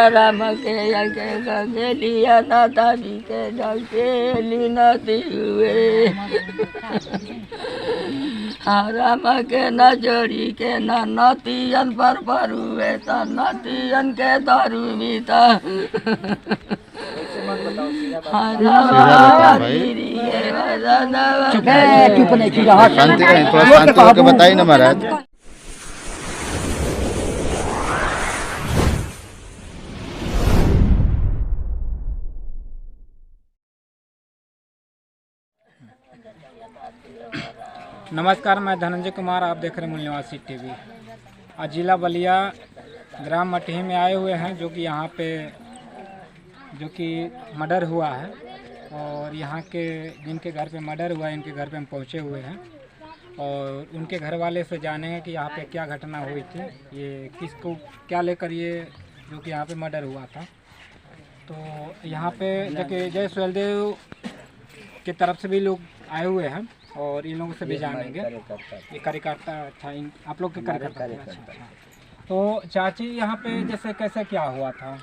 राम के यज्ञ गंगेलिया नाता भी के ढकेली नदी हुए राम के न जोड़ी के न नतियन पर परुए त नतियन के दरुमिता चुप नहीं की रहा, शांति रहें, थोड़ा शांति होकर बताइए ना महाराज। नमस्कार, मैं धनंजय कुमार, आप देख रहे हैं मूल निवासी टीवी। आज जिला बलिया ग्राम मटही में आए हुए हैं, जो कि यहाँ पे मर्डर हुआ है और यहाँ के जिनके घर पे मर्डर हुआ है इनके घर पे हम पहुँचे हुए हैं और उनके घर वाले से जानेंगे कि यहाँ पे क्या घटना हुई थी, ये किसको क्या लेकर ये जो कि यहाँ पे मर्डर हुआ था। तो यहाँ पे जो कि जय सुहेलदेव की तरफ से भी लोग आए हुए हैं और इन लोगों से भी जानेंगे। ये कार्यकर्ता, अच्छा, आप लोग के कार्यकर्ता। अच्छा। तो चाची, यहाँ पे जैसे कैसे क्या हुआ था?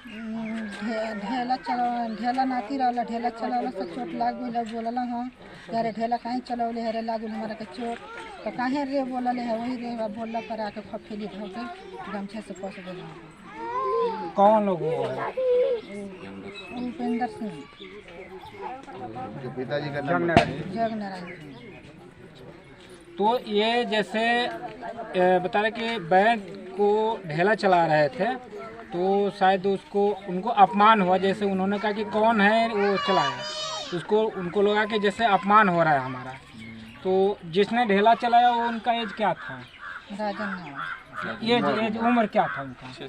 ढेला नाती रहला, ढेला चलावला से चोट लाग गई। बोलला हाँ यारे ढेला कहीं चलौले है रे, लागल हमारा के चोट तो काहे रे बोलले है, वही रे बोलला पर आके खफेली धोके गमछे से पोंछ देला। कौन लोग वो है? उपेंद्र सिंह, जो पिताजी का नाम जगनारायण। तो ये जैसे बता रहे कि बैल को ढेला चला रहे थे तो शायद उनको अपमान हुआ, जैसे उन्होंने कहा कि कौन है वो चलाया, उसको उनको लगा कि जैसे अपमान हो रहा है हमारा। तो जिसने ढेला चलाया वो उनका एज क्या था? राजन। ये उम्र क्या था उनका? 6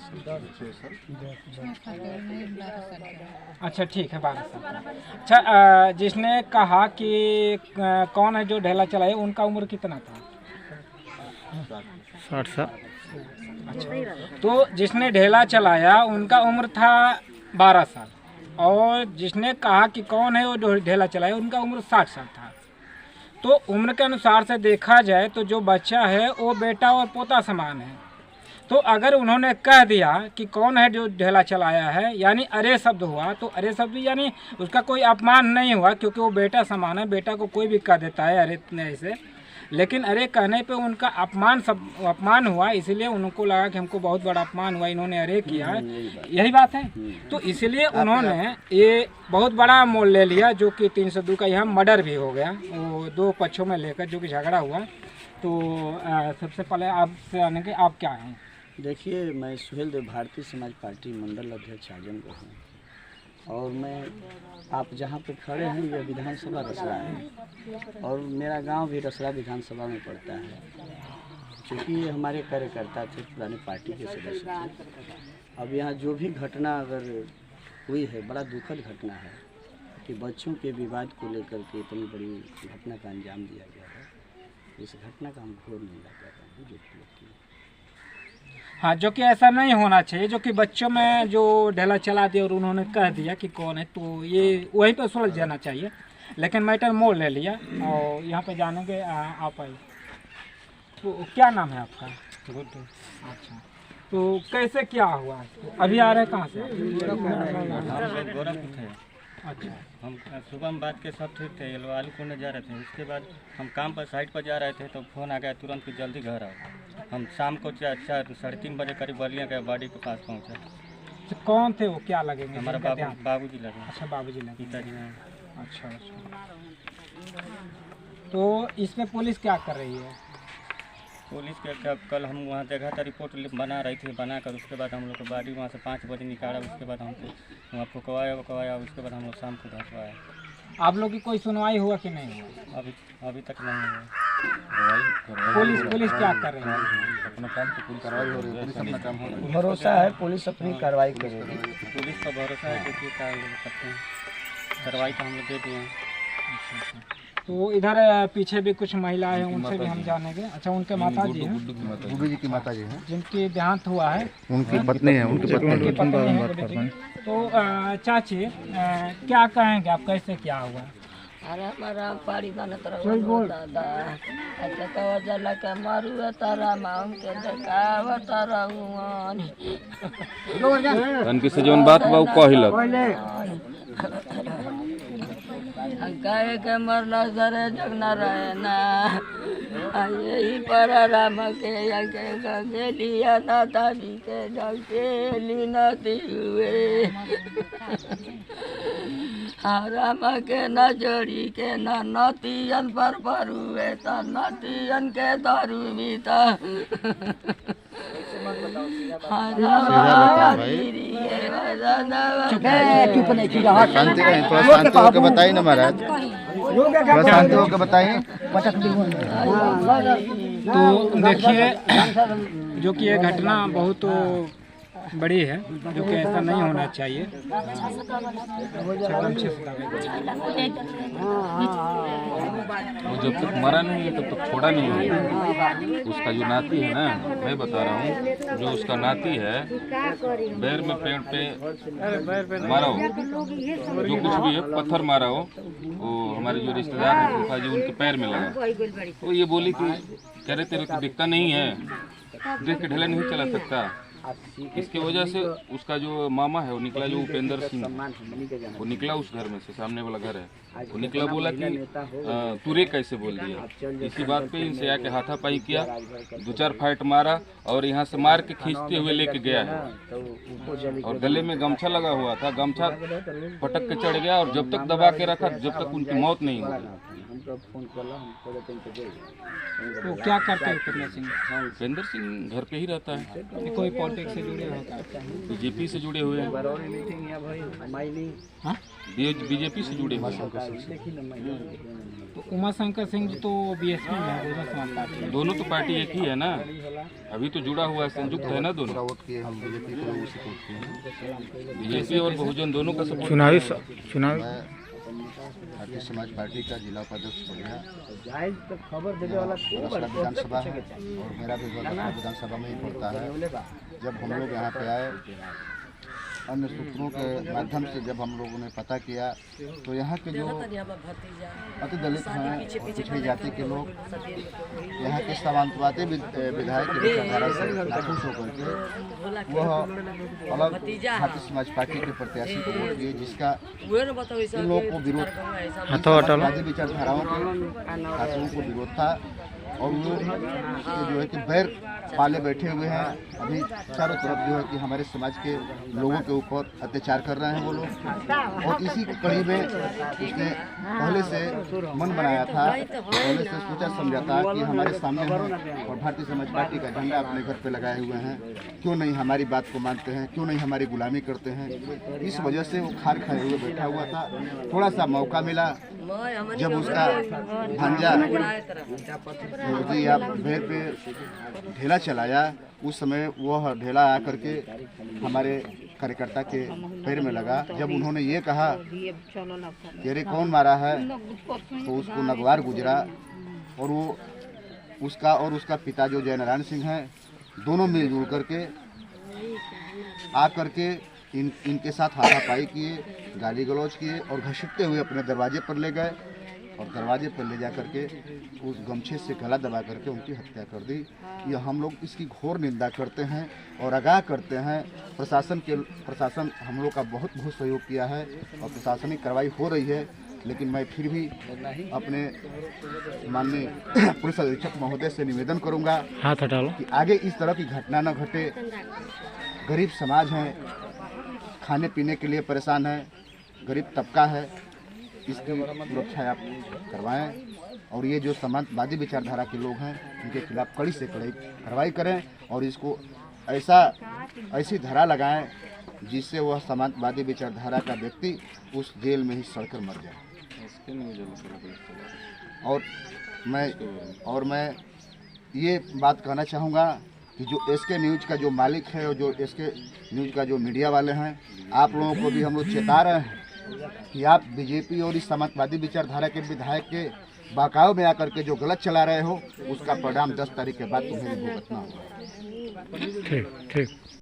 अच्छा, ठीक है, 12 साल का। अच्छा, जिसने कहा कि कौन है जो ढेला चलाया, उनका उम्र कितना था? 60 साल। अच्छा, तो जिसने ढेला चलाया उनका उम्र था 12 साल और जिसने कहा कि कौन है वो ढेला चलाया उनका उम्र 60 साल था। तो उम्र के अनुसार से देखा जाए तो जो बच्चा है वो बेटा और पोता समान है। तो अगर उन्होंने कह दिया कि कौन है जो ढेला चलाया है, यानी अरे शब्द हुआ, तो अरे शब्द यानी उसका कोई अपमान नहीं हुआ, क्योंकि वो बेटा समान है, बेटा को कोई भी कह देता है अरे ऐसे। लेकिन अरे कहने पे उनका अपमान हुआ, इसीलिए उनको लगा कि हमको बहुत बड़ा अपमान हुआ, इन्होंने अरे किया है, यही बात है। तो इसलिए उन्होंने ये बहुत बड़ा मोल ले लिया, जो कि 302 का यहाँ मर्डर भी हो गया, वो 2 पक्षों में लेकर जो कि झगड़ा हुआ। तो सबसे पहले आपसे आने के आप क्या हैं? देखिए, मैं सुहेलदेव भारतीय समाज पार्टी मंडल अध्यक्ष आजमगढ़ हूँ और मैं आप जहाँ पे खड़े हैं यह विधानसभा रसड़ा है और मेरा गांव भी रसड़ा विधानसभा में पड़ता है। क्योंकि ये हमारे कार्यकर्ता थे, पुराने पार्टी के सदस्य थे। अब यहाँ जो भी घटना अगर हुई है, बड़ा दुखद घटना है कि बच्चों के विवाद को लेकर के इतनी बड़ी घटना का अंजाम दिया गया है। इस घटना का हम घोर निंदा कर रहे हैं जो कि हाँ, जो कि ऐसा नहीं होना चाहिए, जो कि बच्चों में जो ढेला चला दिया और उन्होंने कह दिया कि कौन है, तो ये वहीं पर सुलझ जाना चाहिए। लेकिन मैटर मोड़ ले लिया और यहाँ पे जानेंगे आप आए। तो क्या नाम है आपका? गुड्डू। अच्छा, तो कैसे क्या हुआ? अभी आ रहे कहाँ से? गोरखपुर थे। अच्छा, हम सुबह में बात के सब ठीक थे, ये लोग आलू कोड़ने जा रहे थे। उसके बाद हम काम पर साइड पर जा रहे थे तो फ़ोन आ गया तुरंत कि जल्दी घर आओ। हम शाम को 4-3:30 बजे करीब बलिया के बाड़ी के पास पहुँचे। तो कौन थे वो, क्या लगेंगे? हमारा बाबूजी लगे। अच्छा, बाबूजी लगे। पिताजी हैं। अच्छा। तो इसमें पुलिस क्या कर रही है? पुलिस के कल हम वहाँ देखा था, रिपोर्ट बना रही थी, बनाकर उसके बाद हम लोग को बाड़ी वहाँ से 5 बजे निकाला। उसके बाद हमको वहाँ फुकवाया, उसके बाद हम लोग शाम को घर को आए। आप लोग की कोई सुनवाई हुआ कि नहीं हुआ? अभी तक नहीं हुआ। पुलिस क्या कर रही है? अपना काम तो पूरी कार्रवाई हो रही है, पुलिस अपना काम हो रहा है। भरोसा है पुलिस अपनी कार्रवाई करेगी। पुलिस का भरोसा है, देखिए क्या करते हैं, कार्रवाई तो हम लोग दे दिए हैं। तो इधर पीछे भी कुछ महिलाएं हैं, उनसे भी हम जानेंगे। अच्छा, उनके माता जी हैं, गुड्डू जी की माता जी हैं, जिनकी देहांत हुआ है, उनकी पत्नी है, उनकी पत्नी है। तो चाची, क्या कहेंगे आप, कैसे क्या हुआ? अरे हमारा पारी दाना तरफ दादा अच्छा कवा जला के मारू तारा मांग के देखाव तारा हुआन उनकी से जौन बात बा कहिलक काहे के मरला सरे जगना रहे ना यही पर राम के आगे लिया ना दादी के जगते ली नती हुए राम के न जोड़ी के न नतियन पर परुए त नतियन के दारू बीता चुप नहीं की रहा, शांति रहें, थोड़ा शांति होकर बताइए ना महाराज, थोड़ा शांति होकर बताइए। तो देखिए जो कि ये घटना बहुत बड़ी है, जो कि ऐसा नहीं होना चाहिए। वो जब तक मरा नहीं है तब तक छोड़ा नहीं है। उसका जो नाती है ना, मैं बता रहा हूँ, जो उसका नाती है बैर में पेड़ पे मारा हो, जो कुछ भी है पत्थर मारा हो, वो हमारे जो रिश्तेदार हैं फूफा जी उनके पैर में लगा। तो ये बोली कि कह रहे तेरे को दिखता नहीं है, देख के ढेला नहीं चला सकता। इसके वजह से उसका जो मामा है वो निकला, जो उपेंद्र सिंह, वो निकला उस घर में से, सामने वाला घर है, वो निकला बोला कि तुरे कैसे बोल दिया। इसी बात पे इनसे आके हाथापाई किया, 2-4 फाइट मारा और यहाँ से मार के खींचते हुए लेके गया है। और गले में गमछा लगा हुआ था, गमछा पटक के चढ़ गया और जब तक दबा के रखा जब तक उनकी मौत नहीं हुई। तो क्या करते हैं उपेंद्र सिंह? उपेंद्र सिंह घर पे ही रहता है, कोई पॉलिटिक्स से जुड़े होता है? बीजेपी से जुड़े हुए हैं, बीजेपी से जुड़े हुए हैं। तो उमा शंकर सिंह जी तो बीएसपी में है, बहुजन समाज पार्टी। दोनों तो पार्टी एक ही है ना, अभी तो जुड़ा हुआ है, संयुक्त है ना दोनों। बीजेपी और बहुजन दोनों का सपोर्ट। चुनावी भारतीय समाज पार्टी का जिला उपाध्यक्ष बन गया। विधानसभा है और मेरा भी विधानसभा में ही पड़ता है। जब हम लोग यहाँ पे आए, अन्य सूत्रों के माध्यम से जब हम लोगों ने पता किया तो यहाँ के जो अति दलित हैं और पिछड़ी जाति के लोग यहाँ के सामंतवादी विधायक की विचारधारा से नाखुश होकर के वह अलग भारतीय समाज पार्टी के प्रत्याशी को वोट दिए, जिसका इन लोगों को विरोध, सामाजिक विचारधाराओं के खातों को विरोध था। और वो जो है कि बैर पाले बैठे हुए हैं, अभी चारों तरफ जो है कि हमारे समाज के लोगों के ऊपर अत्याचार कर रहे हैं वो लोग। और इसी कड़ी में उसने पहले से मन बनाया था, पहले से सोचा समझा था कि हमारे सामने हैं और भारतीय समाज पार्टी का झंडा अपने घर पे लगाए हुए हैं, क्यों नहीं हमारी बात को मानते हैं, क्यों नहीं हमारी गुलामी करते हैं। इस वजह से वो खार खाए हुए बैठा हुआ था। थोड़ा सा मौका मिला जब उसका भांजा जी आप भेड़ पे ढेला चलाया, उस समय वह ढेला आकर के हमारे कार्यकर्ता के पैर में लगा। जब उन्होंने ये कहा कि अरे कौन मारा है, तो उसको नगवार गुजरा। और वो उसका और उसका पिता जो जयनारायण सिंह हैं, दोनों मिलजुल करके आकर के इनके साथ हाथापाई किए, गाली गलौज किए और घसीटते हुए अपने दरवाजे पर ले गए और दरवाजे पर ले जा करके उस गमछे से गला दबा करके उनकी हत्या कर दी। ये हम लोग इसकी घोर निंदा करते हैं और आगाह करते हैं। प्रशासन हम लोग का बहुत सहयोग किया है और प्रशासनिक कार्रवाई हो रही है, लेकिन मैं फिर भी अपने माननीय पुलिस अधीक्षक महोदय से निवेदन करूंगा कि आगे इस तरह की घटना न घटे। गरीब समाज हैं, खाने पीने के लिए परेशान है, गरीब तबका है, इसकी सुरक्षा आप करवाएं। और ये जो समाजवादी विचारधारा के लोग हैं उनके खिलाफ कड़ी से कड़ी कार्रवाई करें और इसको ऐसी धारा लगाएं जिससे वह समाजवादी विचारधारा का व्यक्ति उस जेल में ही सड़कर मर जाए। और मैं ये बात कहना चाहूँगा कि जो एसके न्यूज़ का जो मालिक है और जो एसके न्यूज़ का जो मीडिया वाले हैं, आप लोगों को भी हम लोग चेता रहे हैं कि आप बीजेपी और इस समाजवादी विचारधारा के विधायक के बहकाव में आकर के जो गलत चला रहे हो, उसका परिणाम 10 तारीख के बाद तुम्हें भुगतना होगा। ठीक।